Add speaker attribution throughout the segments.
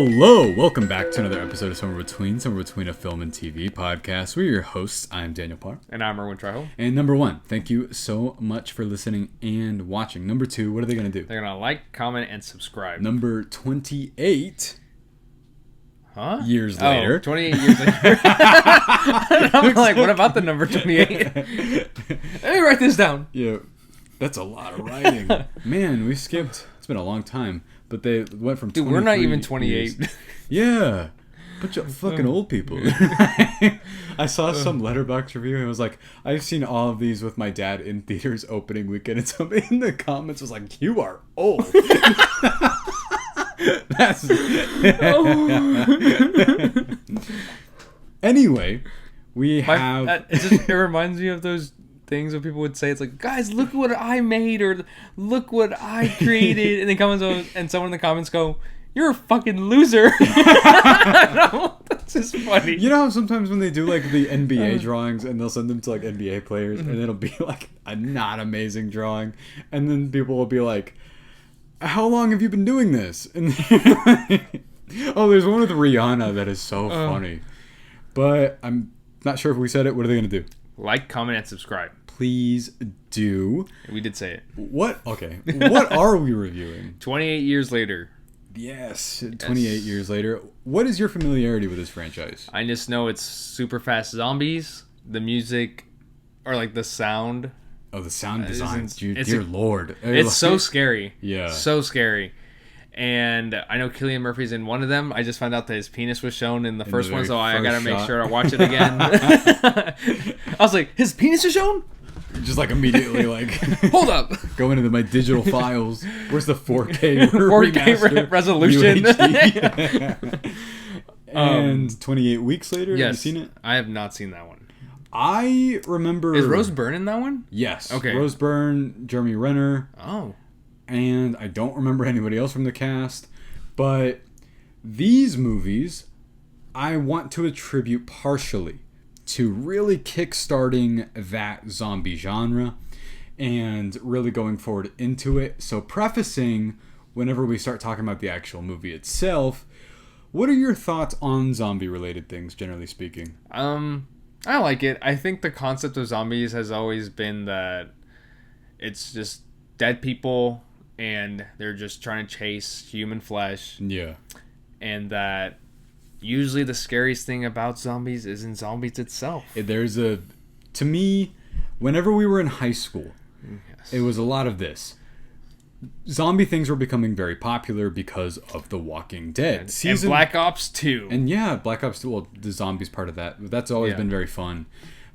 Speaker 1: Hello, welcome back to another episode of Somewhere Between a Film and TV podcast. We're your hosts. I'm Daniel Parr.
Speaker 2: And I'm Erwin Triho.
Speaker 1: And number one, thank you so much for listening and watching. Number two, what are they going to do?
Speaker 2: They're going to like, comment, and subscribe.
Speaker 1: Number 28.
Speaker 2: Huh?
Speaker 1: Years later.
Speaker 2: 28 years later. I'm like, what about the number 28? Let me write this down.
Speaker 1: Yeah, that's a lot of writing. Man, we skipped. It's been a long time. But they went from 23
Speaker 2: Dude, we're not even 28.
Speaker 1: years. Yeah. Bunch of fucking old people. I saw some Letterboxd review and it was like, I've seen all of these with my dad in theaters opening weekend, and somebody in the comments was like, you are old. That's Anyway, we have
Speaker 2: it reminds me of those things where people would say, it's like, guys, look what I made, or look what I created, and then and someone in the comments go, you're a fucking loser. That's just funny.
Speaker 1: You know how sometimes when they do like the NBA drawings and they'll send them to like NBA players, and it'll be like a not amazing drawing, and then people will be like, how long have you been doing this? And oh, there's one with Rihanna that is so funny, but I'm not sure if we said it. What are they gonna do?
Speaker 2: Like, comment, and subscribe.
Speaker 1: Please do.
Speaker 2: We did say it.
Speaker 1: What? Okay. What are we reviewing?
Speaker 2: 28 years later.
Speaker 1: Yes, 28 years later. What is your familiarity with this franchise?
Speaker 2: I just know it's super fast zombies. The music, or like the sound.
Speaker 1: Oh, the sound design. Dear Lord.
Speaker 2: It's so scary.
Speaker 1: Yeah.
Speaker 2: So scary. And I know Cillian Murphy's in one of them. I just found out that his penis was shown in the first one, so I gotta make sure I watch it again. I was like, his penis is shown?
Speaker 1: Just like immediately like
Speaker 2: hold up,
Speaker 1: go into my digital files. Where's the 4K
Speaker 2: 4K resolution?
Speaker 1: And 28 weeks later,
Speaker 2: yes,
Speaker 1: have you seen it?
Speaker 2: I have not seen that one.
Speaker 1: I remember.
Speaker 2: Is Rose Byrne in that one?
Speaker 1: Yes.
Speaker 2: Okay.
Speaker 1: Rose Byrne, Jeremy Renner.
Speaker 2: Oh.
Speaker 1: And I don't remember anybody else from the cast, but these movies I want to attribute partially to really kickstarting that zombie genre and really going forward into it. So prefacing, whenever we start talking about the actual movie itself, what are your thoughts on zombie-related things, generally speaking?
Speaker 2: I like it. I think the concept of zombies has always been that it's just dead people and they're just trying to chase human flesh.
Speaker 1: Yeah. And
Speaker 2: that usually the scariest thing about zombies isn't zombies itself.
Speaker 1: To me, whenever we were in high school, yes, it was a lot of this. Zombie things were becoming very popular because of The Walking Dead.
Speaker 2: And Black Ops 2.
Speaker 1: And yeah, Black Ops 2, well, the zombies part of that. That's always been very fun.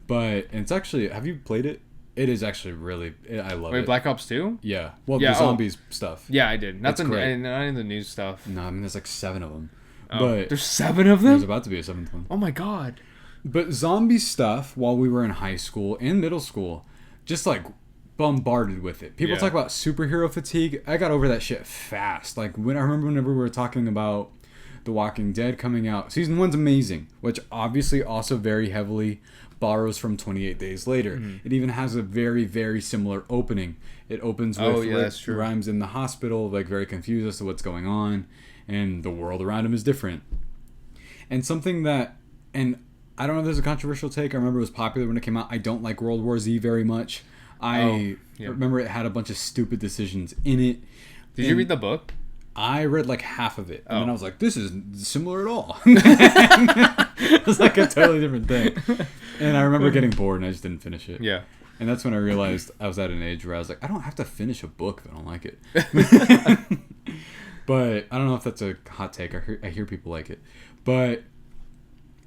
Speaker 1: But it's actually, have you played it? It is actually really, I love it.
Speaker 2: Wait, Black Ops 2?
Speaker 1: Yeah. Well, the zombies stuff.
Speaker 2: Yeah, I did. Not in the new stuff.
Speaker 1: No, I mean, there's like 7 of them.
Speaker 2: Oh,
Speaker 1: but
Speaker 2: there's 7 of them?
Speaker 1: There's about to be a 7th one.
Speaker 2: Oh my god.
Speaker 1: But zombie stuff, while we were in high school and middle school, just like bombarded with it. People talk about superhero fatigue. I got over that shit fast. Like, I remember whenever we were talking about The Walking Dead coming out. Season 1's amazing, which obviously also very heavily borrows from 28 Days Later. Mm-hmm. It even has a very, very similar opening. It opens with Rick Grimes in the hospital, like very confused as to what's going on, and the world around him is different. And something that, and I don't know if there's a controversial take. I remember it was popular when it came out. I don't like World War Z very much. I remember it had a bunch of stupid decisions in it.
Speaker 2: Did you read the book?
Speaker 1: I read like half of it. And then I was like, this isn't similar at all. It was like a totally different thing. And I remember getting bored and I just didn't finish it.
Speaker 2: Yeah.
Speaker 1: And that's when I realized I was at an age where I was like, I don't have to finish a book if I don't like it. But I don't know if that's a hot take. I hear people like it. But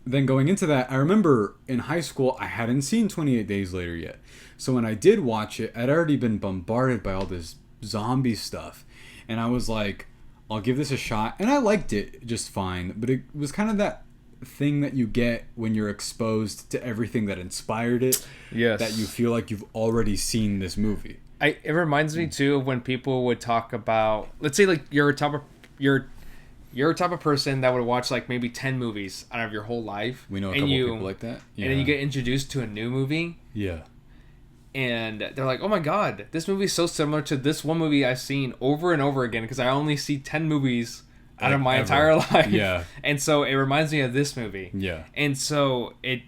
Speaker 1: then going into that, I remember in high school, I hadn't seen 28 Days Later yet. So when I did watch it, I'd already been bombarded by all this zombie stuff. And I was like, I'll give this a shot. And I liked it just fine. But it was kind of that thing that you get when you're exposed to everything that inspired it.
Speaker 2: Yes.
Speaker 1: That you feel like you've already seen this movie.
Speaker 2: It reminds me too of when people would talk about, let's say like you're a type of person that would watch like maybe 10 movies out of your whole life.
Speaker 1: We know a couple of people like that.
Speaker 2: Yeah. And then you get introduced to a new movie.
Speaker 1: Yeah.
Speaker 2: And they're like, oh my god, this movie is so similar to this one movie I've seen over and over again because I only see 10 movies out of my entire life.
Speaker 1: Yeah.
Speaker 2: And so it reminds me of this movie.
Speaker 1: Yeah.
Speaker 2: And so it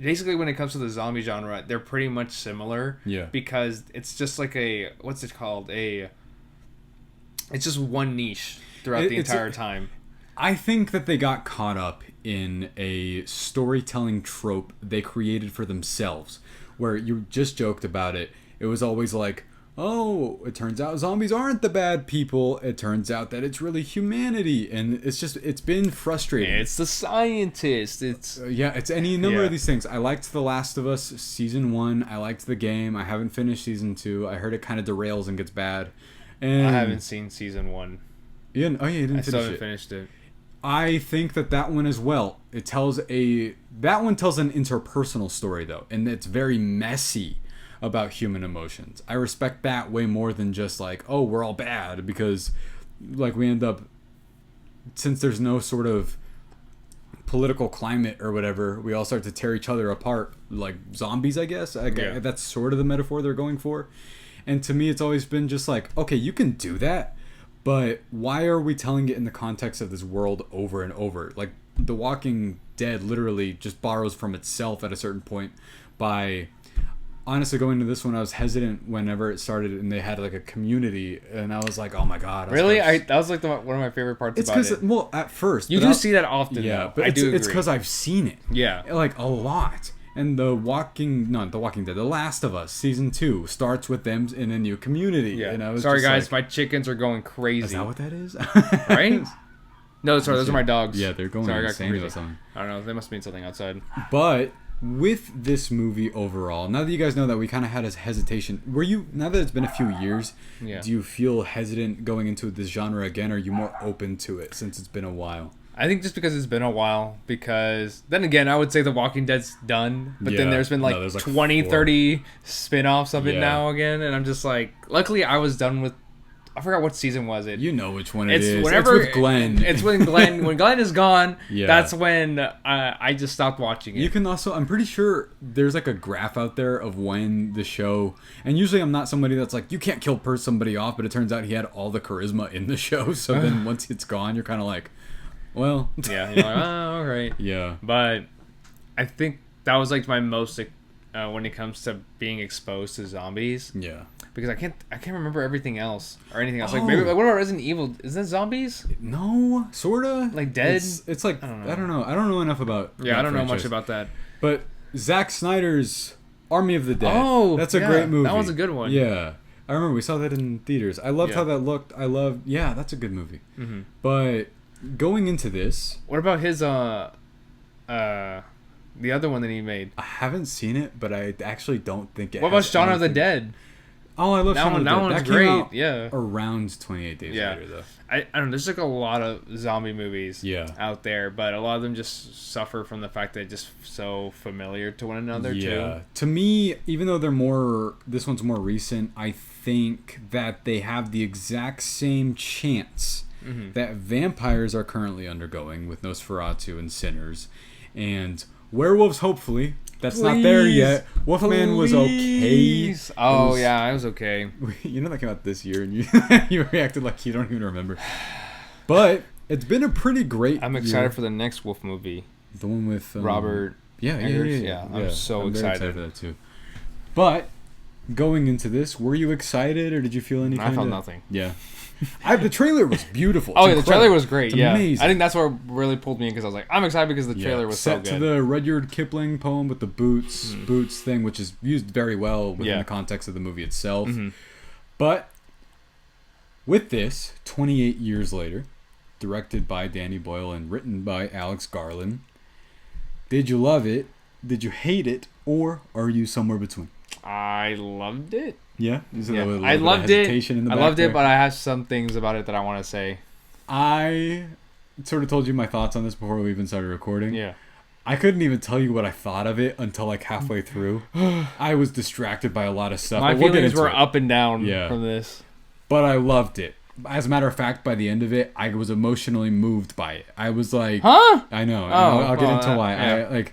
Speaker 2: basically, when it comes to the zombie genre, they're pretty much similar.
Speaker 1: Yeah.
Speaker 2: Because it's just like what's it called? It's just one niche throughout the entire time.
Speaker 1: I think that they got caught up in a storytelling trope they created for themselves, where you just joked about it. It was always like, oh, it turns out zombies aren't the bad people. It turns out that it's really humanity. And it's been frustrating.
Speaker 2: It's the scientist. It's
Speaker 1: it's any number of these things. I liked The Last of Us Season 1. I liked the game. I haven't finished Season 2. I heard it kind of derails and gets bad. And
Speaker 2: I haven't seen Season 1.
Speaker 1: You didn't finish it.
Speaker 2: I still haven't finished it.
Speaker 1: I think that one as well. That one tells an interpersonal story, though. And it's very messy about human emotions. I respect that way more than just like, oh, we're all bad, because like we end up, since there's no sort of political climate or whatever, we all start to tear each other apart like zombies, I guess. That's sort of the metaphor they're going for. And to me, it's always been just like, okay, you can do that, but why are we telling it in the context of this world over and over? Like The Walking Dead literally just borrows from itself at a certain point by... Honestly, going into this one, I was hesitant whenever it started and they had like a community, and I was like, "Oh my god!"
Speaker 2: Really, that was like one of my favorite parts about it.
Speaker 1: It's because, well, at first
Speaker 2: you do see that often.
Speaker 1: Yeah,
Speaker 2: though.
Speaker 1: but
Speaker 2: I do agree.
Speaker 1: It's because I've seen it.
Speaker 2: Yeah,
Speaker 1: like a lot. And The Walking Dead, The Last of Us Season 2 starts with them in a new community.
Speaker 2: Yeah.
Speaker 1: And I was
Speaker 2: sorry, guys, my chickens are going crazy.
Speaker 1: Is that what that is?
Speaker 2: Right? No, sorry, those are my dogs.
Speaker 1: Yeah, they're going insane or something.
Speaker 2: I don't know. They must mean something outside.
Speaker 1: But with this movie overall, now that you guys know that we kind of had a hesitation, now that it's been a few years, do you feel hesitant going into this genre again, or are you more open to it since it's been a while?
Speaker 2: I think just because it's been a while, because then again, I would say The Walking Dead's done, but then there's been like 20, 30 spin-offs of it now again, and I'm just like, luckily I was done with, I forgot what season was it.
Speaker 1: You know which one it is.
Speaker 2: Whenever,
Speaker 1: it's with Glenn.
Speaker 2: It's when Glenn is gone, that's when I just stopped watching it.
Speaker 1: You can also, I'm pretty sure there's like a graph out there of when the show, and usually I'm not somebody that's like, you can't kill somebody off, but it turns out he had all the charisma in the show, so then once it's gone, you're kind of like, well.
Speaker 2: Yeah, you're like, oh, all right.
Speaker 1: Yeah.
Speaker 2: But I think that was like my most, when it comes to being exposed to zombies.
Speaker 1: Yeah.
Speaker 2: Because I can't remember everything else or anything else. Like maybe what about Resident Evil? Is that zombies?
Speaker 1: No, sorta.
Speaker 2: Like dead.
Speaker 1: It's like I don't know. I don't know enough about.
Speaker 2: Yeah, I don't know much about that.
Speaker 1: But Zack Snyder's Army of the Dead.
Speaker 2: Oh,
Speaker 1: that's a great movie.
Speaker 2: That was a good one.
Speaker 1: Yeah, I remember we saw that in theaters. I loved how that looked. That's a good movie.
Speaker 2: Mm-hmm.
Speaker 1: But going into this,
Speaker 2: what about his the other one that he made?
Speaker 1: I haven't seen it, but I actually don't think it.
Speaker 2: What about Shaun of the Dead?
Speaker 1: Oh, I love Shaun of the Dead.
Speaker 2: That one's great. Yeah.
Speaker 1: Around 28 days later, though.
Speaker 2: I don't know. There's like a lot of zombie movies out there, but a lot of them just suffer from the fact that they're just so familiar to one another, too.
Speaker 1: To me, even though this one's more recent, I think that they have the exact same chance that vampires are currently undergoing with Nosferatu and Sinners, and werewolves, hopefully. That's not there yet. Wolfman was okay.
Speaker 2: Oh, yeah, I was okay.
Speaker 1: You know that came out this year, and you reacted like you don't even remember. But it's been a pretty great
Speaker 2: I'm excited for the next Wolf movie.
Speaker 1: The one with...
Speaker 2: Robert Eggers. Yeah, I'm so excited.
Speaker 1: Very excited for that, too. But going into this, were you excited, or did you feel any
Speaker 2: I felt nothing.
Speaker 1: Yeah. The trailer was beautiful.
Speaker 2: Oh, yeah, the trailer was great.
Speaker 1: It's amazing.
Speaker 2: I think that's what really pulled me in, because I was like, I'm excited because the trailer was so good.
Speaker 1: Set to the Rudyard Kipling poem with the boots thing, which is used very well within the context of the movie itself. But with this, 28 years later, directed by Danny Boyle and written by Alex Garland, did you love it? Did you hate it? Or are you somewhere between?
Speaker 2: I loved it.
Speaker 1: Yeah?
Speaker 2: I loved it, but I have some things about it that I want to say.
Speaker 1: I sort of told you my thoughts on this before we even started recording.
Speaker 2: Yeah.
Speaker 1: I couldn't even tell you what I thought of it until like halfway through. I was distracted by a lot of stuff.
Speaker 2: My feelings were up and down from this.
Speaker 1: But I loved it. As a matter of fact, by the end of it, I was emotionally moved by it. I was like...
Speaker 2: Huh?
Speaker 1: I know. I'll get into why. Yeah.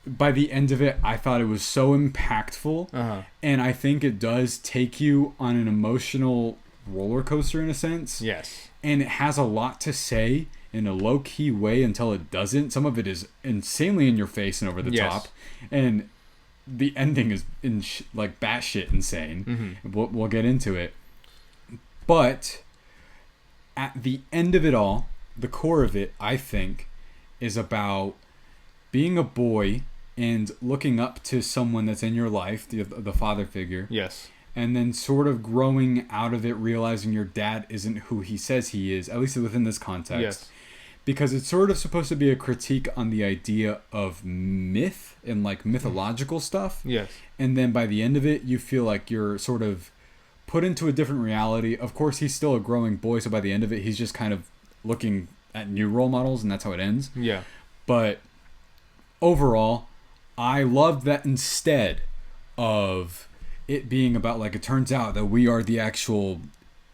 Speaker 1: By the end of it, I thought it was so impactful, and I think it does take you on an emotional roller coaster in a sense.
Speaker 2: Yes.
Speaker 1: And it has a lot to say in a low-key way until it doesn't. Some of it is insanely in your face and over the top. And the ending is like batshit insane. We'll get into it. But at the end of it all, the core of it, I think, is about being a boy and looking up to someone that's in your life, the father figure.
Speaker 2: Yes.
Speaker 1: And then sort of growing out of it, realizing your dad isn't who he says he is, at least within this context.
Speaker 2: Yes.
Speaker 1: Because it's sort of supposed to be a critique on the idea of myth and like mythological stuff.
Speaker 2: Yes.
Speaker 1: And then by the end of it, you feel like you're sort of put into a different reality. Of course, he's still a growing boy, so by the end of it, he's just kind of looking at new role models, and that's how it ends.
Speaker 2: Yeah.
Speaker 1: But overall, I loved that instead of it being about, like, it turns out that we are the actual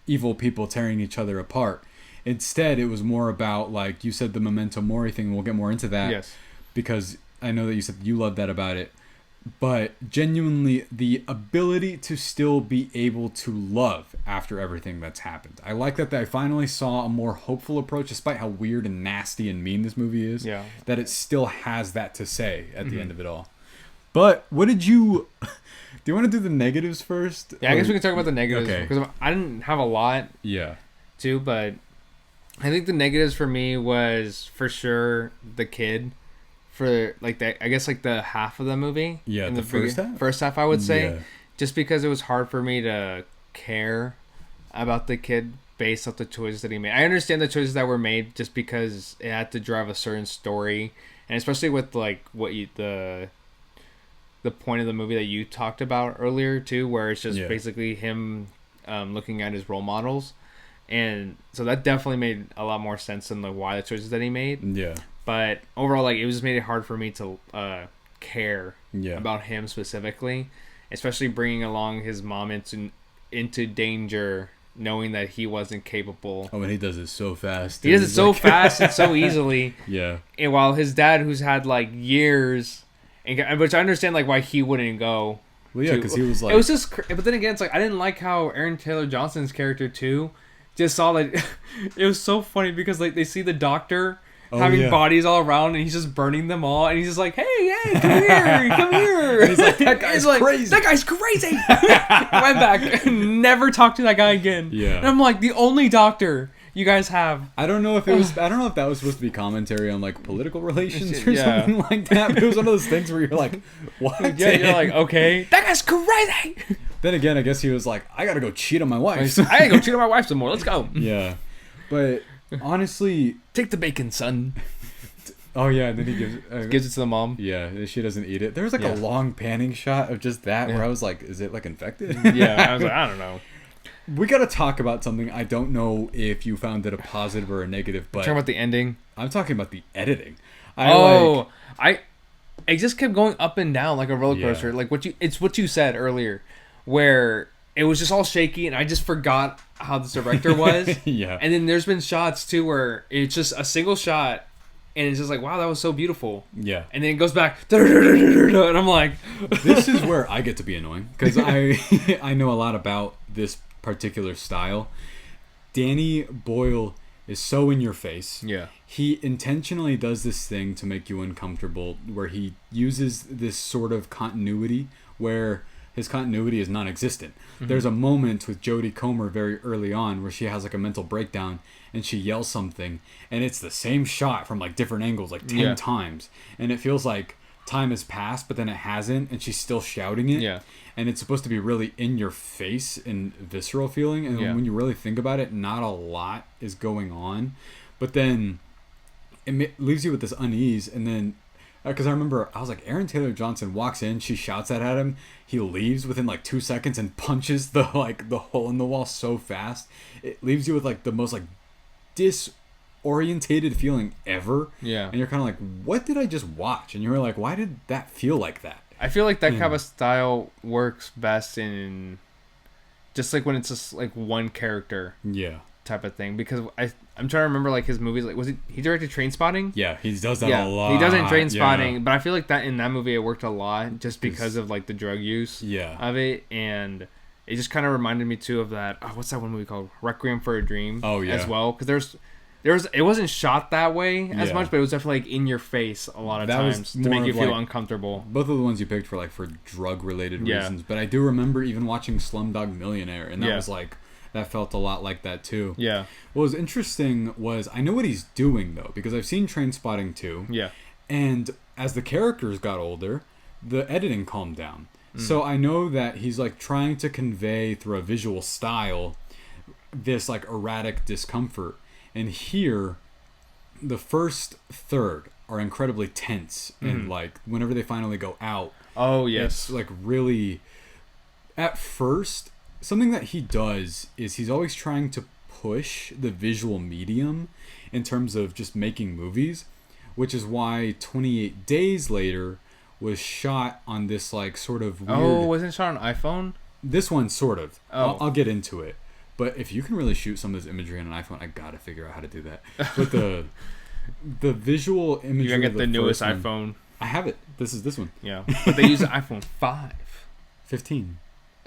Speaker 1: evil people tearing each other apart. Instead, it was more about, like you said, the memento mori thing. We'll get more into that.
Speaker 2: Yes. Because
Speaker 1: I know that you said you loved that about it. But genuinely, the ability to still be able to love after everything that's happened. I like that I finally saw a more hopeful approach, despite how weird and nasty and mean this movie is.
Speaker 2: Yeah.
Speaker 1: That it still has that to say at the end of it all. But what did you... Do you want to do the negatives first?
Speaker 2: Yeah, I guess we can talk about the negatives.
Speaker 1: Okay.
Speaker 2: Because I didn't have a lot, too, but I think the negatives for me was, for sure, the kid. For, like, I guess, like, the half of the movie.
Speaker 1: Yeah, the first half?
Speaker 2: First half, I would say.
Speaker 1: Yeah.
Speaker 2: Just because it was hard for me to care about the kid based off the choices that he made. I understand the choices that were made just because it had to drive a certain story. And especially with, like, the point of the movie that you talked about earlier, too, where it's just basically him looking at his role models. And so that definitely made a lot more sense than why the choices that he made.
Speaker 1: Yeah.
Speaker 2: But overall, like, it just made it hard for me to care about him specifically, especially bringing along his mom into danger, knowing that he wasn't capable.
Speaker 1: Oh, and he does it so fast.
Speaker 2: He does it so fast and so easily.
Speaker 1: Yeah.
Speaker 2: And while his dad, who's had, like, years, which I understand, like, why he wouldn't go.
Speaker 1: Well, yeah, because he was like...
Speaker 2: It was just... But then again, it's like, I didn't like how Aaron Taylor Johnson's character, too, just saw, like... It was so funny because, like, they see the doctor... having bodies all around, and he's just burning them all, and he's just like, hey, come here.
Speaker 1: He's like, that guy's crazy.
Speaker 2: That guy's crazy. Went back, never talked to that guy again.
Speaker 1: Yeah.
Speaker 2: And I'm like, the only doctor you guys have.
Speaker 1: I don't know if that was supposed to be commentary on, like, political relations or something like that. But it was one of those things where you're like, what?
Speaker 2: Yeah, you're like, okay, that guy's crazy.
Speaker 1: Then again, I guess he was like, I gotta go cheat on my wife.
Speaker 2: I gotta go cheat on my wife some more. Let's go.
Speaker 1: Yeah. But honestly,
Speaker 2: take the bacon, son.
Speaker 1: Oh yeah, and then he
Speaker 2: gives it to the mom.
Speaker 1: Yeah, she doesn't eat it. There was like a long panning shot of just that where I was like, is it like infected?
Speaker 2: Yeah, I was like, I don't know.
Speaker 1: We gotta talk about something. I don't know if you found it a positive or a negative, but
Speaker 2: talking about the ending.
Speaker 1: I'm talking about the editing.
Speaker 2: It just kept going up and down like a roller coaster. Like it's what you said earlier, where it was just all shaky, and I just forgot how the director was.
Speaker 1: Yeah.
Speaker 2: And then there's been shots too where it's just a single shot, and it's just like, wow, that was so beautiful.
Speaker 1: Yeah.
Speaker 2: And then it goes back, and I'm like,
Speaker 1: this is where I get to be annoying because I know a lot about this particular style. Danny Boyle is so in your face.
Speaker 2: Yeah.
Speaker 1: He intentionally does this thing to make you uncomfortable, where he uses this sort of continuity where his continuity is non-existent. Mm-hmm. There's a moment with Jodie Comer very early on where she has like a mental breakdown and she yells something, and it's the same shot from like different angles like 10 times, and it feels like time has passed, but then it hasn't, and she's still shouting it.
Speaker 2: Yeah.
Speaker 1: And it's supposed to be really in your face and visceral feeling, and when you really think about it, not a lot is going on, but then it leaves you with this unease. And then because I remember I was like, Aaron Taylor Johnson walks in, she shouts that at him, he leaves within like 2 seconds and punches the hole in the wall so fast, it leaves you with like the most like disorientated feeling ever.
Speaker 2: Yeah.
Speaker 1: And you're kind of like, what did I just watch? And you were like, why did that feel like that?
Speaker 2: I feel like that kind of style works best in just like when it's just like one character type of thing, because I'm trying to remember like his movies, like he directed Trainspotting?
Speaker 1: Yeah, he does that a lot.
Speaker 2: He does it in Trainspotting, but I feel like that in that movie it worked a lot just because of like the drug use of it, and it just kind of reminded me too of that. Oh, what's that one movie called? Requiem for a Dream.
Speaker 1: Oh yeah.
Speaker 2: As well, because it wasn't shot that way as much, but it was definitely like in your face a lot of times to make you feel uncomfortable.
Speaker 1: Both of the ones you picked were like for drug related reasons, but I do remember even watching Slumdog Millionaire, and that was like that felt a lot like that too.
Speaker 2: Yeah.
Speaker 1: What was interesting was I know what he's doing though, because I've seen Trainspotting 2.
Speaker 2: Yeah.
Speaker 1: And as the characters got older, the editing calmed down. So I know that he's like trying to convey through a visual style this like erratic discomfort. And here, the first third are incredibly tense, and like whenever they finally go out, it's like really. At first, something that he does is he's always trying to push the visual medium in terms of just making movies, which is why 28 Days Later was shot on this like sort of weird...
Speaker 2: Oh, wasn't it shot on iPhone?
Speaker 1: This one sort of.
Speaker 2: Oh.
Speaker 1: I'll get into it. But if you can really shoot some of this imagery on an iPhone, I gotta figure out how to do that. But the visual imagery...
Speaker 2: You gotta get the newest iPhone.
Speaker 1: I have it. This is this one.
Speaker 2: Yeah. But they use the iPhone 5.
Speaker 1: 15.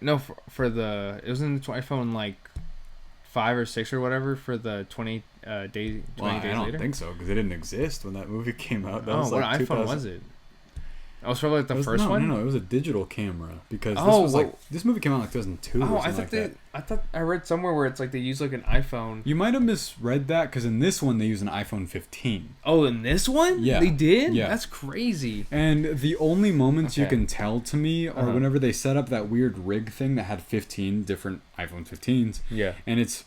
Speaker 2: No, for the... It was in the iPhone like 5 or 6 or whatever for the 20 days
Speaker 1: Well,
Speaker 2: later.
Speaker 1: I don't think so, because it didn't exist when that movie came out. That was
Speaker 2: what
Speaker 1: like
Speaker 2: iPhone was it? That was probably like the first one?
Speaker 1: No, it was a digital camera, because this movie came out in like 2002 or something like that.
Speaker 2: I thought I read somewhere where it's like they use like an iPhone.
Speaker 1: You might have misread that, because in this one they use an iPhone 15.
Speaker 2: Oh, in this one?
Speaker 1: Yeah.
Speaker 2: They did?
Speaker 1: Yeah.
Speaker 2: That's crazy.
Speaker 1: And the only moments you can tell to me are whenever they set up that weird rig thing that had 15 different iPhone 15s.
Speaker 2: Yeah.
Speaker 1: And it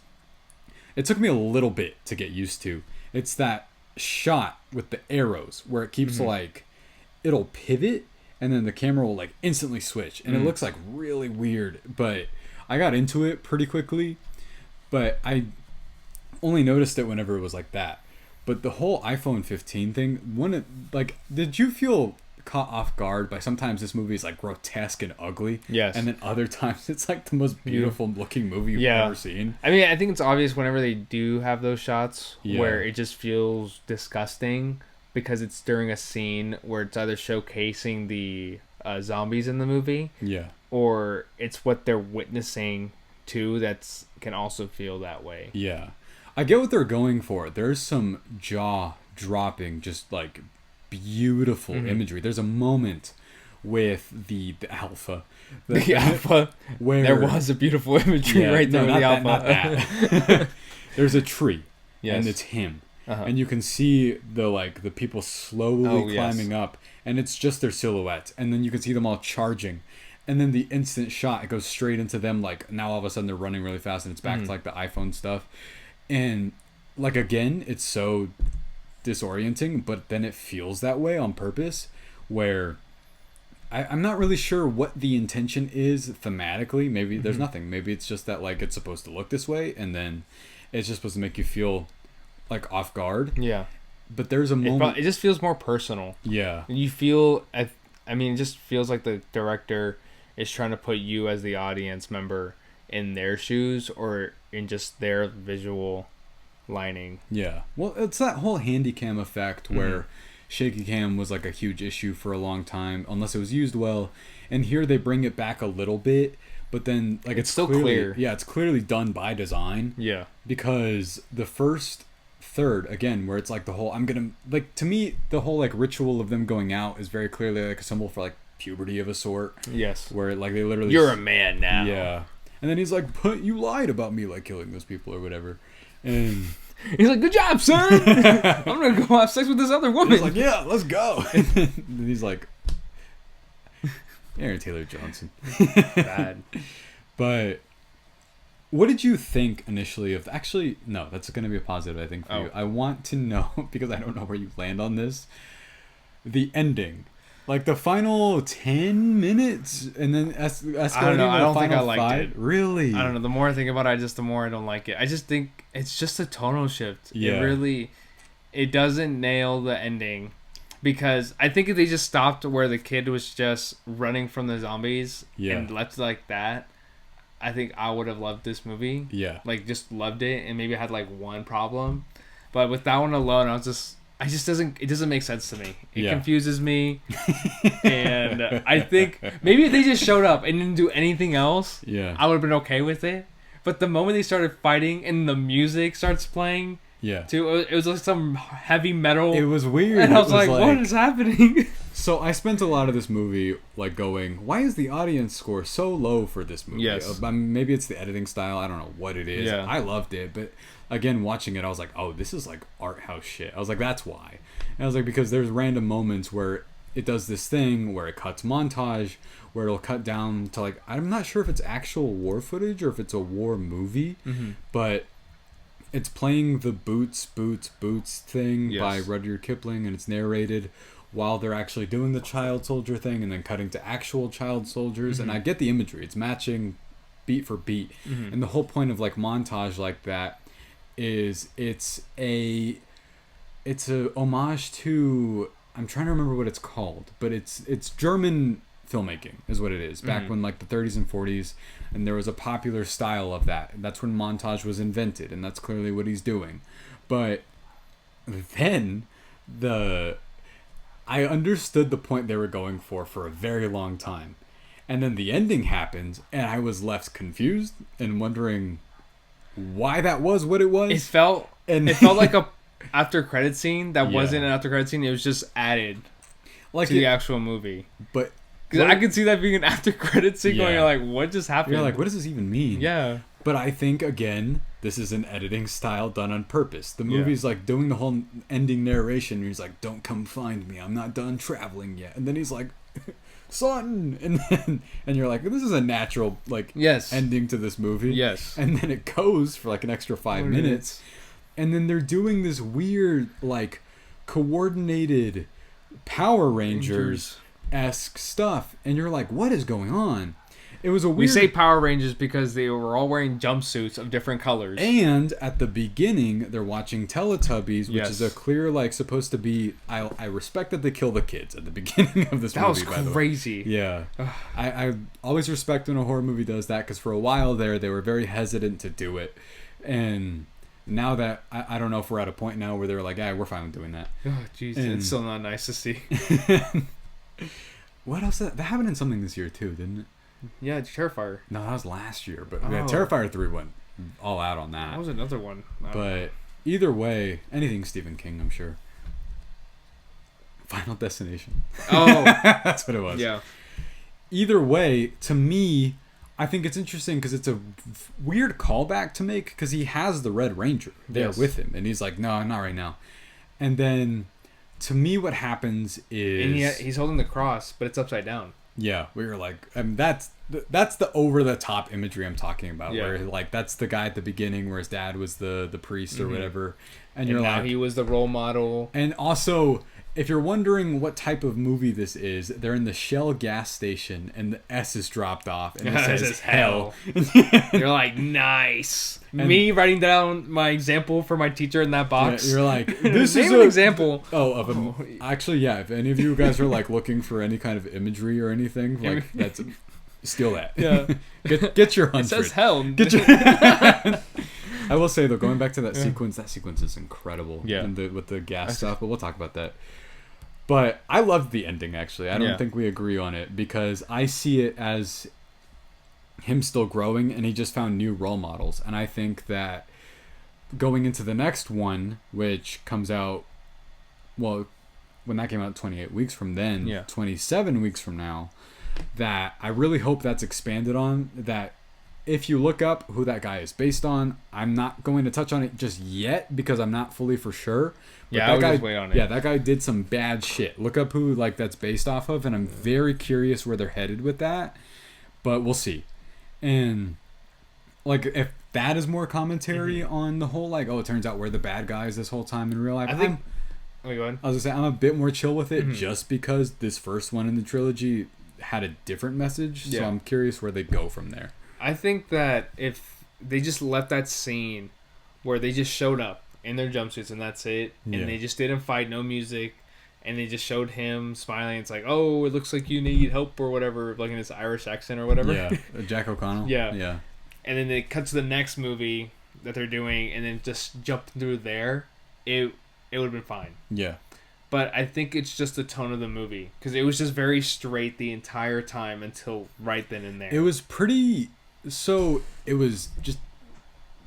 Speaker 1: took me a little bit to get used to. It's that shot with the arrows where it keeps like... It'll pivot, and then the camera will like instantly switch, and it looks like really weird, but I got into it pretty quickly. But I only noticed it whenever it was like that. But the whole iPhone 15 thing, did you feel caught off guard by sometimes this movie is like grotesque and ugly?
Speaker 2: Yes.
Speaker 1: And then other times it's like the most beautiful looking movie you've ever seen.
Speaker 2: I mean, I think it's obvious whenever they do have those shots where it just feels disgusting, because it's during a scene where it's either showcasing the zombies in the movie, or it's what they're witnessing too that's can also feel that way.
Speaker 1: Yeah. I get what they're going for. There's some jaw-dropping, just like beautiful imagery. There's a moment with the alpha.
Speaker 2: The alpha.
Speaker 1: Where
Speaker 2: there was a beautiful imagery right there with the alpha.
Speaker 1: Not that. There's a tree, and it's him. And you can see the people slowly climbing up, and it's just their silhouette, and then you can see them all charging, and then the instant shot, it goes straight into them, like now all of a sudden they're running really fast, and it's back to like the iPhone stuff, and like again, it's so disorienting, but then it feels that way on purpose, where I'm not really sure what the intention is thematically. Maybe there's nothing. Maybe it's just that like it's supposed to look this way, and then it's just supposed to make you feel like off guard. Yeah. But there's a moment...
Speaker 2: It just feels more personal.
Speaker 1: Yeah.
Speaker 2: You feel... I mean, it just feels like the director is trying to put you as the audience member in their shoes, or in just their visual lining.
Speaker 1: Yeah. Well, it's that whole handy cam effect where shaky cam was like a huge issue for a long time, unless it was used well. And here they bring it back a little bit, but then like it's still clear. Yeah, it's clearly done by design. Yeah. Because the first... third again, where it's like the whole to me the whole like ritual of them going out is very clearly like a symbol for like puberty of a sort. Yes. Where like they literally,
Speaker 2: you're a man now.
Speaker 1: Yeah. And then he's like, but you lied about me like killing those people or whatever, and
Speaker 2: he's like, good job, son. I'm gonna go have sex with this other woman.
Speaker 1: He's like, yeah, let's go. And then he's like, Aaron Taylor Johnson. Bad. But what did you think initially of... Actually, no, that's going to be a positive, I think, for you. I want to know, because I don't know where you land on this, the ending. Like, the final 10 minutes, and then escalating
Speaker 2: I don't know. I don't think I liked
Speaker 1: 5?
Speaker 2: it.
Speaker 1: Really?
Speaker 2: I don't know. The more I think about it, the more I don't like it. I just think it's just a tonal shift.
Speaker 1: Yeah.
Speaker 2: It doesn't nail the ending. Because I think if they just stopped where the kid was just running from the zombies and left it like that, I think I would have loved this movie. Yeah. Like, just loved it, and maybe I had, like, one problem. But with that one alone, it doesn't make sense to me. It confuses me. And I think maybe if they just showed up and didn't do anything else, I would have been okay with it. But the moment they started fighting and the music starts playing, too, it was like some heavy metal.
Speaker 1: It was weird.
Speaker 2: And I was like, what is happening?
Speaker 1: So I spent a lot of this movie like going, why is the audience score so low for this movie?
Speaker 2: Yes.
Speaker 1: Maybe it's the editing style. I don't know what it is.
Speaker 2: Yeah.
Speaker 1: I loved it, but again, watching it, I was like, oh, this is like art house shit. I was like, that's why. And I was like, because there's random moments where it does this thing where it cuts montage, where it'll cut down to like, I'm not sure if it's actual war footage or if it's a war movie, but it's playing the Boots thing by Rudyard Kipling, and it's narrated while they're actually doing the child soldier thing, and then cutting to actual child soldiers. And I get the imagery. It's matching beat for beat. And the whole point of like montage like that is it's a homage to, I'm trying to remember what it's called, but it's German filmmaking is what it is. Back when like the 30s and 40s, and there was a popular style of that. And that's when montage was invented, and that's clearly what he's doing. But then I understood the point they were going for a very long time. And then the ending happens, and I was left confused and wondering why that was what it was.
Speaker 2: It felt like a after credit scene that wasn't an after credit scene. It was just added to the actual movie.
Speaker 1: But
Speaker 2: because I could see that being an after credit scene going like, what just happened?
Speaker 1: You're like, what does this even mean?
Speaker 2: Yeah.
Speaker 1: But I think, again, this is an editing style done on purpose. The movie's like doing the whole ending narration, and he's like, don't come find me, I'm not done traveling yet. And then he's like, son! And you're like, this is a natural like ending to this movie.
Speaker 2: Yes.
Speaker 1: And then it goes for like an extra 5 minutes. And then they're doing this weird, like, coordinated Power Rangers-esque stuff. And you're like, what is going on? It was a weird...
Speaker 2: We say Power Rangers because they were all wearing jumpsuits of different colors.
Speaker 1: And at the beginning, they're watching Teletubbies, which is a clear, like, supposed to be... I respect that they kill the kids at the beginning of this movie, by the way. That was
Speaker 2: crazy.
Speaker 1: Yeah. I always respect when a horror movie does that, because for a while there, they were very hesitant to do it. And now that... I don't know if we're at a point now where they're like, yeah, we're fine with doing that.
Speaker 2: Oh, jeez. It's still not nice to see.
Speaker 1: What else? That happened in something this year, too, didn't it?
Speaker 2: Yeah, Terrifier.
Speaker 1: No, that was last year, but Terrifier 3 went all out on that.
Speaker 2: That was another one.
Speaker 1: But either way, anything Stephen King, I'm sure. Final Destination.
Speaker 2: Oh.
Speaker 1: That's what it was.
Speaker 2: Yeah.
Speaker 1: Either way, to me, I think it's interesting because it's a weird callback to make, because he has the Red Ranger there with him, and he's like, no, not right now. And then, to me, what happens is...
Speaker 2: And he's holding the cross, but it's upside down.
Speaker 1: Yeah, we were like, I mean, that's the over the top imagery I'm talking about. Yeah. Where like that's the guy at the beginning where his dad was the priest or whatever, and you're
Speaker 2: now
Speaker 1: like,
Speaker 2: he was the role model.
Speaker 1: And also, if you're wondering what type of movie this is, they're in the Shell gas station and the S is dropped off and it says hell.
Speaker 2: You're like, nice. And me writing down my example for my teacher in that box.
Speaker 1: Yeah, you're like, this is
Speaker 2: an example.
Speaker 1: Actually, yeah. If any of you guys are like looking for any kind of imagery or anything, like that's steal that.
Speaker 2: Yeah.
Speaker 1: get your 100.
Speaker 2: It says hell.
Speaker 1: I will say though, going back to that sequence is incredible.
Speaker 2: Yeah.
Speaker 1: And with the gas stuff, but we'll talk about that. But I loved the ending, actually. I don't think we agree on it, because I see it as him still growing, and he just found new role models. And I think that going into the next one, which comes out, well, when that came out 28 weeks from then, 27 weeks from now, that I really hope that's expanded on, that if you look up who that guy is based on, I'm not going to touch on it just yet because I'm not fully for sure. But
Speaker 2: I would just wait on it.
Speaker 1: Yeah, that guy did some bad shit. Look up who like that's based off of, and I'm very curious where they're headed with that. But we'll see. And like if that is more commentary on the whole, like, oh, it turns out we're the bad guys this whole time in real life.
Speaker 2: I think. Go ahead.
Speaker 1: I was gonna say I'm a bit more chill with it just because this first one in the trilogy had a different message. So I'm curious where they go from there.
Speaker 2: I think that if they just left that scene where they just showed up in their jumpsuits and that's it, and they just didn't fight, no music, and they just showed him smiling, it's like, oh, it looks like you need help or whatever, like in his Irish accent or whatever.
Speaker 1: Yeah, Jack O'Connell.
Speaker 2: Yeah. And then they cut to the next movie that they're doing, and then just jump through there. It it would have been fine.
Speaker 1: Yeah.
Speaker 2: But I think it's just the tone of the movie. Because it was just very straight the entire time until right then and there.
Speaker 1: It was pretty... So, it was just...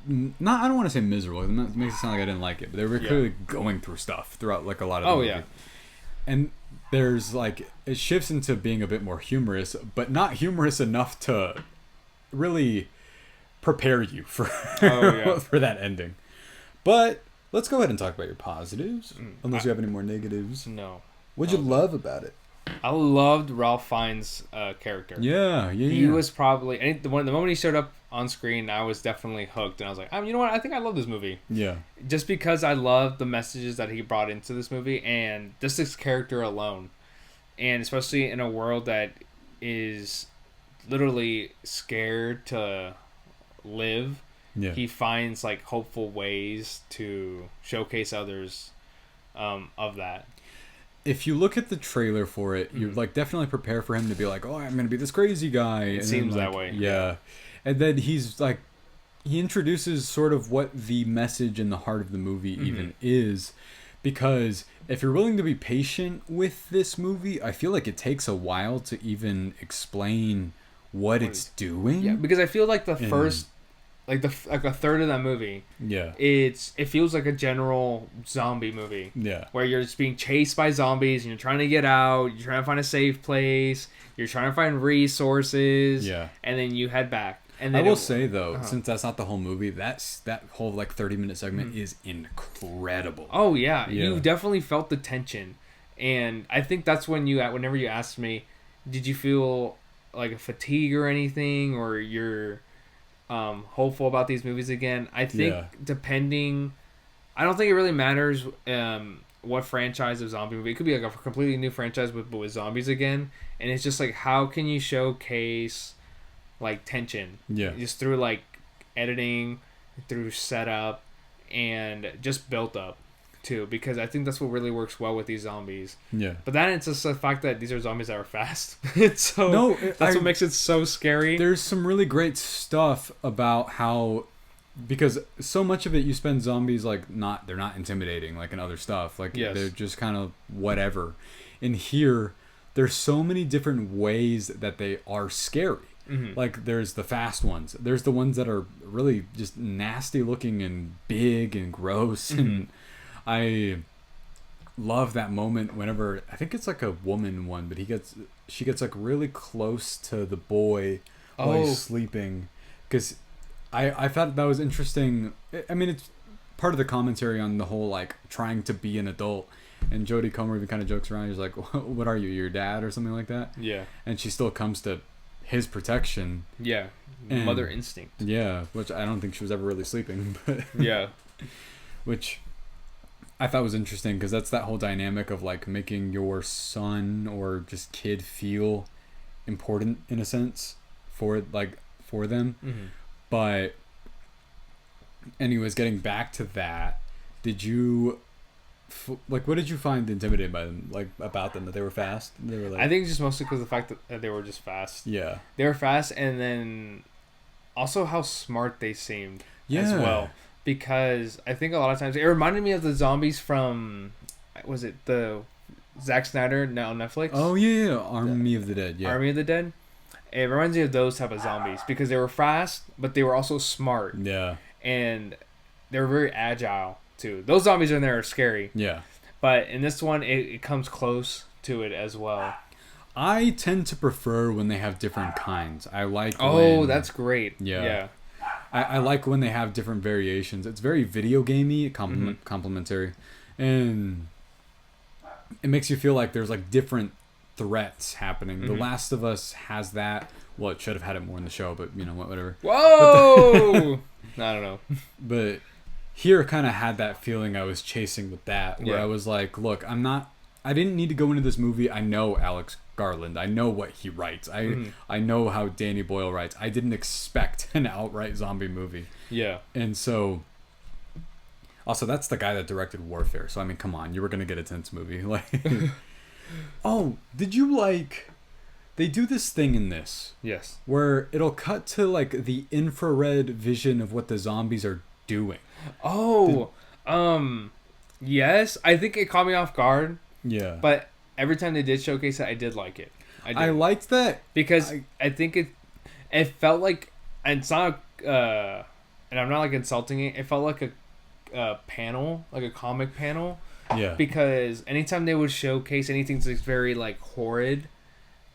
Speaker 1: Not, I don't want to say miserable. It makes it sound like I didn't like it. But they were clearly going through stuff throughout, like, a lot of the movie. And there's, like... It shifts into being a bit more humorous. But not humorous enough to really prepare you for, for that ending. But... Let's go ahead and talk about your positives. Unless you have any more negatives.
Speaker 2: No.
Speaker 1: What'd you love about it?
Speaker 2: I loved Ralph-Fiennes' character.
Speaker 1: Yeah.
Speaker 2: He was probably... The moment he showed up on screen, I was definitely hooked. And I was like, you know what? I think I love this movie.
Speaker 1: Yeah.
Speaker 2: Just because I love the messages that he brought into this movie. And just his character alone. And especially in a world that is literally scared to live...
Speaker 1: Yeah.
Speaker 2: He finds like hopeful ways to showcase others of that.
Speaker 1: If you look at the trailer for it, you're like definitely prepare for him to be like, "Oh, I'm gonna be this crazy guy."
Speaker 2: It seems that way.
Speaker 1: Yeah, and then he's like, he introduces sort of what the message and the heart of the movie even is, because if you're willing to be patient with this movie, I feel like it takes a while to even explain what it's doing.
Speaker 2: Yeah, because I feel like the first. Like a third of that movie, it feels like a general zombie movie.
Speaker 1: Yeah,
Speaker 2: where you're just being chased by zombies and you're trying to get out. You're trying to find a safe place. You're trying to find resources.
Speaker 1: Yeah,
Speaker 2: and then you head back. And then
Speaker 1: I will say though, since that's not the whole movie, that whole like 30-minute segment is incredible.
Speaker 2: Oh yeah, you definitely felt the tension, and I think that's when whenever you asked me, did you feel like a fatigue or anything, or you're hopeful about these movies again? I think depending, I don't think it really matters what franchise of zombie movie. It could be like a completely new franchise with zombies again, and it's just like how can you showcase like tension just through like editing, through setup, and just built up too, because I think that's what really works well with these zombies. Yeah. But then it's just the fact that these are zombies that are fast. That's what makes it so scary.
Speaker 1: There's some really great stuff about how, because so much of it you spend zombies like they're not intimidating like in other stuff. Like they're just kind of whatever. In here, there's so many different ways that they are scary. Like there's the fast ones. There's the ones that are really just nasty looking and big and gross and I love that moment whenever, I think it's like a woman one, but she gets like really close to the boy while he's sleeping, because I thought that was interesting. I mean, it's part of the commentary on the whole like trying to be an adult, and Jodie Comer even kind of jokes around. He's like, "What are you, your dad or something like that?" Yeah, and she still comes to his protection.
Speaker 2: Yeah, mother instinct.
Speaker 1: Yeah, which I don't think she was ever really sleeping, but which I thought was interesting, because that's that whole dynamic of like making your son or just kid feel important in a sense for them. But anyways, getting back to that, did you what did you find intimidating by them, like about them, that they were fast? They were like,
Speaker 2: I think just mostly because of the fact that they were just fast. Yeah, they were fast, and then also how smart they seemed as well. Because I think a lot of times it reminded me of the zombies from, was it the Zack Snyder now on Netflix?
Speaker 1: Oh yeah, Army of the Dead. Yeah,
Speaker 2: Army of the Dead. It reminds me of those type of zombies because they were fast, but they were also smart. Yeah, and they were very agile too. Those zombies in there are scary. Yeah, but in this one, it comes close to it as well.
Speaker 1: I tend to prefer when they have different kinds. I like.
Speaker 2: Oh, that's great.
Speaker 1: Yeah. I like when they have different variations. It's very video gamey, complimentary, and it makes you feel like there's like different threats happening. The Last of Us has that. Well, it should have had it more in the show, but you know what, whatever.
Speaker 2: Whoa! I don't know.
Speaker 1: But here, kind of had that feeling I was chasing with that, where I was like, look, I didn't need to go into this movie. I know Alex Garland. I know what he writes. I know how Danny Boyle writes. I didn't expect an outright zombie movie. Yeah. And so, also, that's the guy that directed Warfare. So, I mean, come on. You were going to get a tense movie. Like, oh, did you like... They do this thing in this. Yes. Where it'll cut to, like, the infrared vision of what the zombies are doing.
Speaker 2: Oh, Yes, I think it caught me off guard.
Speaker 1: Yeah.
Speaker 2: But every time they did showcase it, I did like it.
Speaker 1: I liked that
Speaker 2: because I think it felt like, and it's not and I'm not like insulting it. It felt like a panel, like a comic panel.
Speaker 1: Yeah.
Speaker 2: Because anytime they would showcase anything that's very like horrid,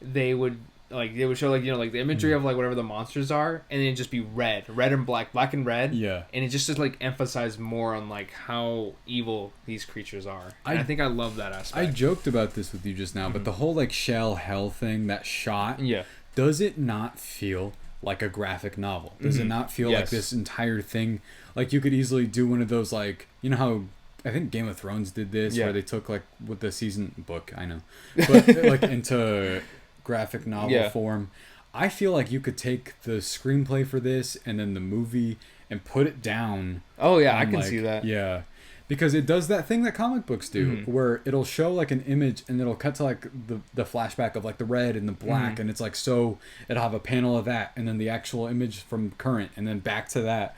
Speaker 2: they would show like, you know, like the imagery of like whatever the monsters are, and then it'd just be red and black and red.
Speaker 1: Yeah.
Speaker 2: And it just like emphasize more on like how evil these creatures are. And I think I love that aspect.
Speaker 1: I joked about this with you just now, but the whole like shell hell thing, that shot, does it not feel like a graphic novel? Does it not feel like this entire thing, like you could easily do one of those, like, you know how I think Game of Thrones did this, where they took like with the season book, I know, but like into graphic novel form. I feel like you could take the screenplay for this and then the movie and put it down.
Speaker 2: Oh yeah, I can see that.
Speaker 1: Yeah, because it does that thing that comic books do, where it'll show like an image and it'll cut to like the flashback of like the red and the black, and it's like, so it'll have a panel of that and then the actual image from current and then back to that.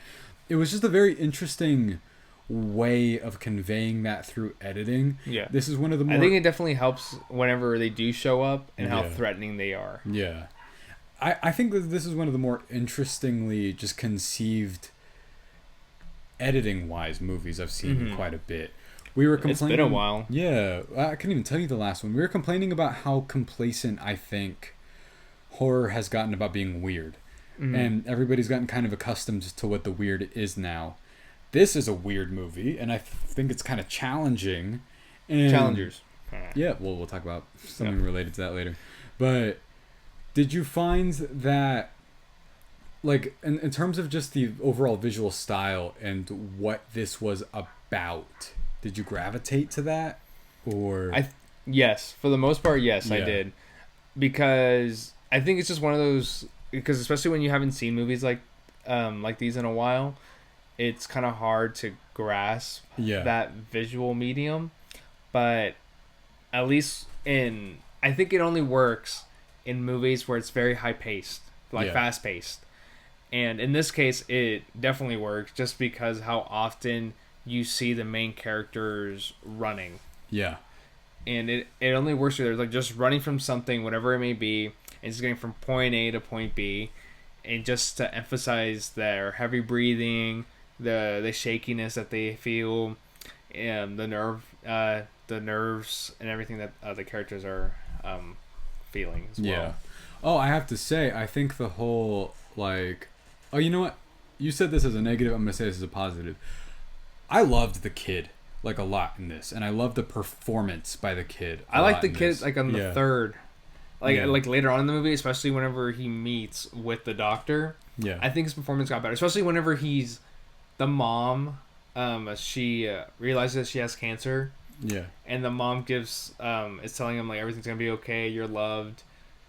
Speaker 1: It was just a very interesting way of conveying that through editing.
Speaker 2: Yeah,
Speaker 1: this is one of the more,
Speaker 2: I think it definitely helps whenever they do show up and how threatening they are.
Speaker 1: Yeah, I think that this is one of the more interestingly just conceived editing wise movies I've seen quite a bit. We were complaining,
Speaker 2: it's been a while.
Speaker 1: Yeah, I couldn't even tell you the last one. We were complaining about how complacent I think horror has gotten about being weird, and everybody's gotten kind of accustomed to what the weird is now. This is a weird movie, and I think it's kind of challenging. And
Speaker 2: Challengers.
Speaker 1: Yeah, well, we'll talk about something related to that later. But did you find that, like, in terms of just the overall visual style and what this was about, did you gravitate to that? Or
Speaker 2: yes, for the most part, yes, I did. Because I think it's just one of those, because especially when you haven't seen movies like these in a while, it's kind of hard to grasp that visual medium. But at least I think it only works in movies where it's very high paced, like fast paced. And in this case, it definitely works just because how often you see the main characters running. Yeah. And it only works where they're like just running from something, whatever it may be, and just getting from point A to point B, and just to emphasize their heavy breathing, the shakiness that they feel, and the nerves and everything that the characters are feeling as well. Yeah.
Speaker 1: Oh, I have to say, I think the whole, like, oh, you know what? You said this as a negative. I'm gonna say this as a positive. I loved the kid like a lot in this, and I loved the performance by the kid.
Speaker 2: I like the kid like on the third, like later on in the movie, especially whenever he meets with the doctor. Yeah, I think his performance got better, especially whenever he's the mom. She realizes she has cancer. Yeah, and the mom is telling him like everything's gonna be okay. You're loved.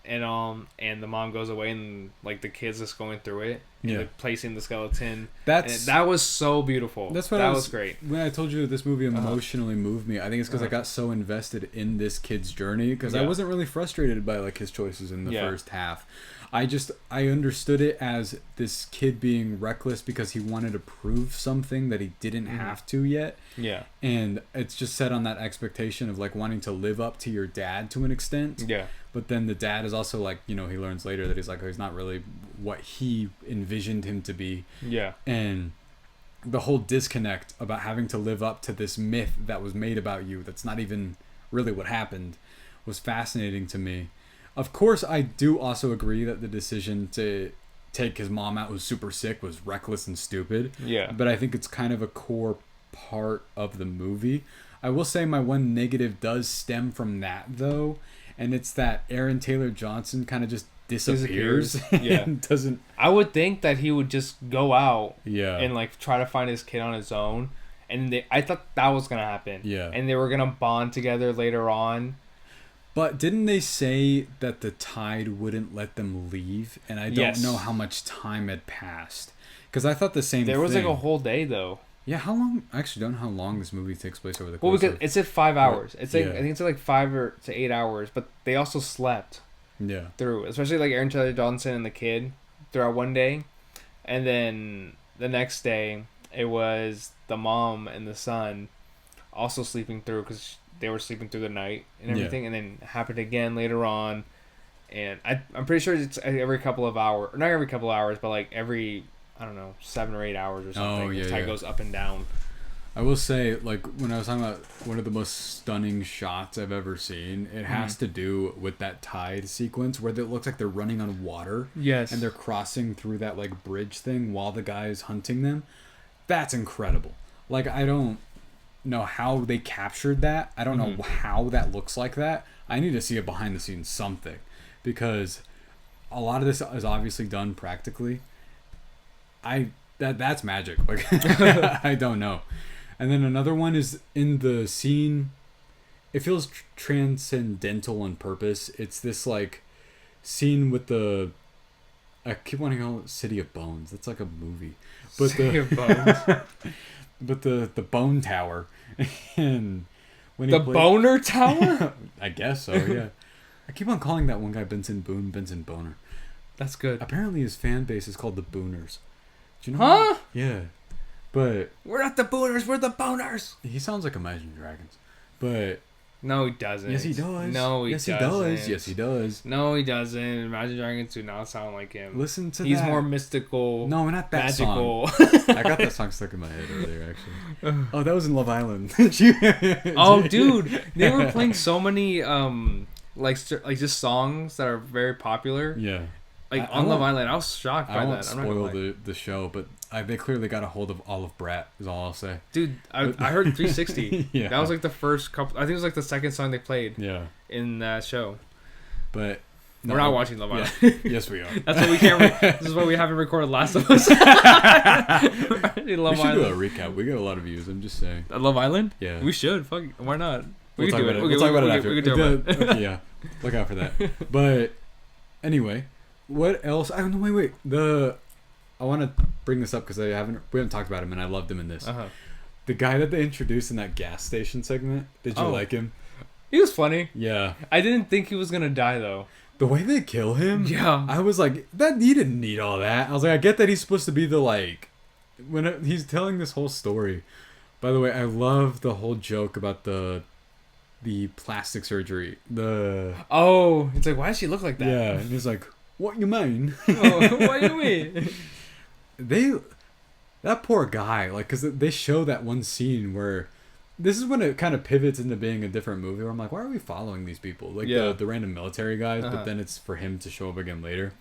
Speaker 2: And the mom goes away, and like the kid's just going through it, and like, placing the skeleton. That was so beautiful. That was great.
Speaker 1: When I told you that this movie emotionally moved me, I think it's because I got so invested in this kid's journey, because I wasn't really frustrated by like his choices in the first half. I understood it as this kid being reckless because he wanted to prove something that he didn't have to yet. Yeah. And it's just set on that expectation of like wanting to live up to your dad to an extent. Yeah. But then the dad is also like, you know, he learns later that he's like, oh, he's not really what he envisioned him to be. Yeah. And the whole disconnect about having to live up to this myth that was made about you that's not even really what happened was fascinating to me. Of course, I do also agree that the decision to take his mom out who's super sick was reckless and stupid. Yeah. But I think it's kind of a core part of the movie. I will say my one negative does stem from that, though, and it's that Aaron Taylor Johnson kind of just disappears. Yeah. Doesn't.
Speaker 2: I would think that he would just go out. Yeah. And like try to find his kid on his own, and I thought that was gonna happen. Yeah. And they were gonna bond together later on.
Speaker 1: But didn't they say that the tide wouldn't let them leave? And I don't know how much time had passed. Because I thought the same thing.
Speaker 2: There was like a whole day, though.
Speaker 1: Yeah, how long? I actually don't know how long this movie takes place over the course
Speaker 2: because it's at 5 hours. It's like I think it's like 5 to 8 hours. But they also slept through. Especially like Aaron Taylor Johnson and the kid throughout one day. And then the next day, it was the mom and the son also sleeping through because they were sleeping through the night and everything, and then it happened again later on. And I'm pretty sure it's every couple of hours, not every couple of hours, but like every, I don't know, 7 or 8 hours or something. The tide goes up and down.
Speaker 1: I will say, like, when I was talking about one of the most stunning shots I've ever seen, it has to do with that tide sequence where it looks like they're running on water.
Speaker 2: Yes.
Speaker 1: And they're crossing through that, like, bridge thing while the guy is hunting them. That's incredible. Like, I don't know how they captured that. I don't know how that looks like that. I need to see a behind the scenes something. Because a lot of this is obviously done practically. That's magic. Like, I don't know. And then another one is in the scene. It feels transcendental on purpose. It's this like scene with the. I keep wanting to call it City of Bones. That's like a movie. But
Speaker 2: City of Bones.
Speaker 1: But the Bone Tower, and when
Speaker 2: the Boner Tower.
Speaker 1: I guess so. Yeah. I keep on calling that one guy Benson Boner.
Speaker 2: That's good.
Speaker 1: Apparently his fan base is called the Booners. Do you know?
Speaker 2: Huh?
Speaker 1: Yeah. But
Speaker 2: we're not the Booners, we're the Boners.
Speaker 1: He sounds like Imagine Dragons. But
Speaker 2: no, he doesn't.
Speaker 1: Yes, he does.
Speaker 2: No,
Speaker 1: he does. Yes, he does.
Speaker 2: No, he doesn't. Imagine Dragons do not sound like him.
Speaker 1: Listen to
Speaker 2: He's
Speaker 1: that.
Speaker 2: more mystical.
Speaker 1: No, not that
Speaker 2: magical.
Speaker 1: Song. I got that song stuck in my head earlier, actually. Oh, that was in Love Island.
Speaker 2: Oh, dude, they were playing so many like just songs that are very popular.
Speaker 1: Yeah.
Speaker 2: Like on Love Island, I was shocked by that.
Speaker 1: I won't spoil the show, but they clearly got a hold of Olive Brat, is all I'll say.
Speaker 2: Dude, I heard 360.
Speaker 1: Yeah.
Speaker 2: That was like the first couple. I think it was like the second song they played.
Speaker 1: Yeah.
Speaker 2: In that show.
Speaker 1: But
Speaker 2: we're not watching Love Island.
Speaker 1: Yeah. Yes, we are.
Speaker 2: That's why we can't. This is why we haven't recorded Last of Us.
Speaker 1: We should do a recap. We got a lot of views. I'm just saying.
Speaker 2: Love Island?
Speaker 1: Yeah.
Speaker 2: We should. Fuck. Why not?
Speaker 1: We'll talk about it. We'll talk about it after. Okay, yeah. Look out for that. But anyway. What else? I don't know. Wait. I want to bring this up because we haven't talked about him, and I loved him in this. The guy that they introduced in that gas station segment. Did you like him?
Speaker 2: He was funny.
Speaker 1: Yeah.
Speaker 2: I didn't think he was gonna die though.
Speaker 1: The way they kill him.
Speaker 2: Yeah.
Speaker 1: I was like, he didn't need all that. I was like, I get that he's supposed to be the like, when he's telling this whole story. By the way, I love the whole joke about the plastic surgery.
Speaker 2: It's like, why does she look like that?
Speaker 1: Yeah, and he's like, what you mean?
Speaker 2: What do you mean?
Speaker 1: That poor guy, like, because they show that one scene where this is when it kind of pivots into being a different movie where I'm like, why are we following these people? Like, the random military guys, but then it's for him to show up again later.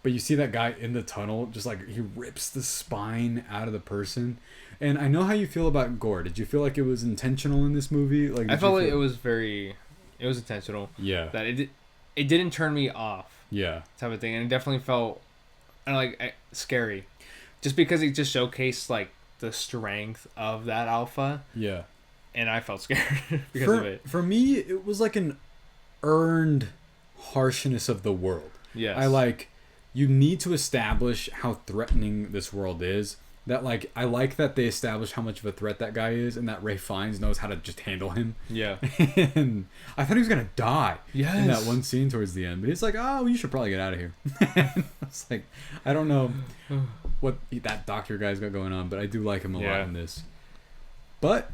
Speaker 1: But you see that guy in the tunnel, just like, he rips the spine out of the person. And I know how you feel about gore. Did you feel like it was intentional in this movie? Like,
Speaker 2: I felt like it was intentional.
Speaker 1: Yeah.
Speaker 2: That it didn't turn me off.
Speaker 1: Yeah.
Speaker 2: Type of thing. And it definitely felt scary. Just because it just showcased like the strength of that alpha.
Speaker 1: Yeah.
Speaker 2: And I felt scared because of it.
Speaker 1: For me, it was like an earned harshness of the world.
Speaker 2: Yes.
Speaker 1: You need to establish how threatening this world is. That I like that they establish how much of a threat that guy is, and that Ralph-Fiennes knows how to just handle him.
Speaker 2: Yeah.
Speaker 1: And I thought he was gonna die.
Speaker 2: Yes.
Speaker 1: In that one scene towards the end, but he's like, "Oh, you should probably get out of here." I was like, I don't know what that doctor guy's got going on, but I do like him a lot in this. But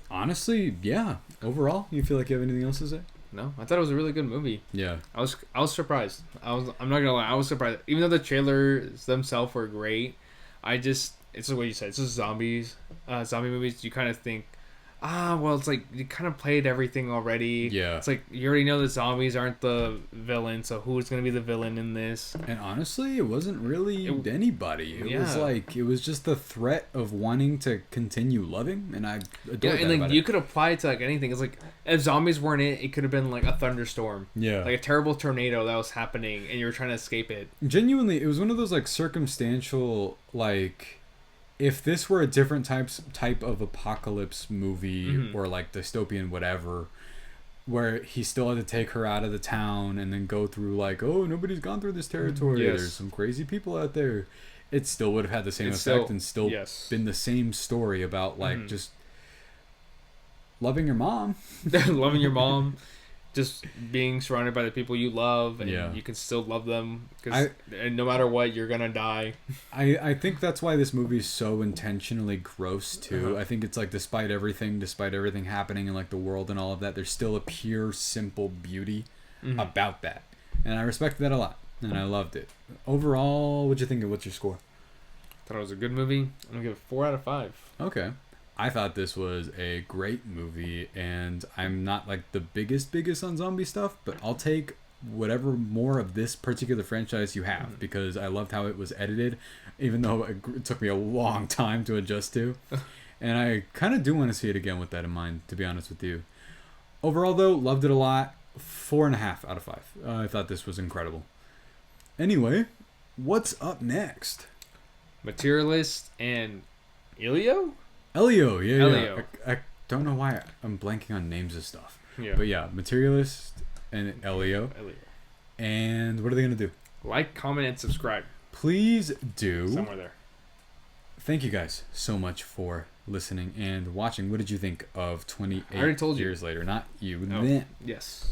Speaker 1: honestly, yeah. Overall, you feel like you have anything else to say?
Speaker 2: No, I thought it was a really good movie.
Speaker 1: Yeah. I
Speaker 2: was surprised. I'm not gonna lie, I was surprised. Even though the trailers themselves were great. It's what you said. It's just zombie movies. You kind of think, it's like you kind of played everything already.
Speaker 1: Yeah.
Speaker 2: It's like you already know the zombies aren't the villain, so who's gonna be the villain in this?
Speaker 1: And honestly, it wasn't really anybody. It was just the threat of wanting to continue loving, and I adored that about
Speaker 2: you
Speaker 1: it.
Speaker 2: could apply it to like anything. It's like if zombies weren't it could have been like a thunderstorm.
Speaker 1: Yeah.
Speaker 2: Like a terrible tornado that was happening, and you were trying to escape it.
Speaker 1: Genuinely, it was one of those like circumstantial if this were a different type of apocalypse movie or like dystopian whatever, where he still had to take her out of the town and then go through nobody's gone through this territory.
Speaker 2: Yes.
Speaker 1: There's some crazy people out there. It still would have had the same effect and still been the same story about just loving your mom.
Speaker 2: Loving your mom. just being surrounded by the people you love, and you can still love them because no matter what, you're gonna die.
Speaker 1: I think that's why this movie is so intentionally gross too. I think it's like despite everything happening in like the world and all of that, there's still a pure, simple beauty about that, and I respect that a lot, and I loved it. Overall, what'd you think? What's your score?
Speaker 2: Thought it was a good movie. I'm gonna give it 4 out of 5.
Speaker 1: Okay. I thought this was a great movie, and I'm not like the biggest on zombie stuff, but I'll take whatever more of this particular franchise you have, because I loved how it was edited, even though it took me a long time to adjust to. And I kind of do want to see it again with that in mind, to be honest with you. Overall, though, loved it a lot. 4.5 out of 5. I thought this was incredible. Anyway, what's up next?
Speaker 2: Materialist and Elio?
Speaker 1: Elio, yeah.
Speaker 2: Elio.
Speaker 1: I don't know why I'm blanking on names of stuff.
Speaker 2: Yeah.
Speaker 1: But yeah, Materialist and Elio. And what are they going to do?
Speaker 2: Like, comment, and subscribe.
Speaker 1: Please do.
Speaker 2: Somewhere there.
Speaker 1: Thank you guys so much for listening and watching. What did you think of 28
Speaker 2: I already told
Speaker 1: years later? Not you.
Speaker 2: No.
Speaker 1: Them.
Speaker 2: Yes.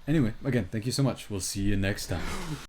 Speaker 1: Anyway, again, thank you so much. We'll see you next time.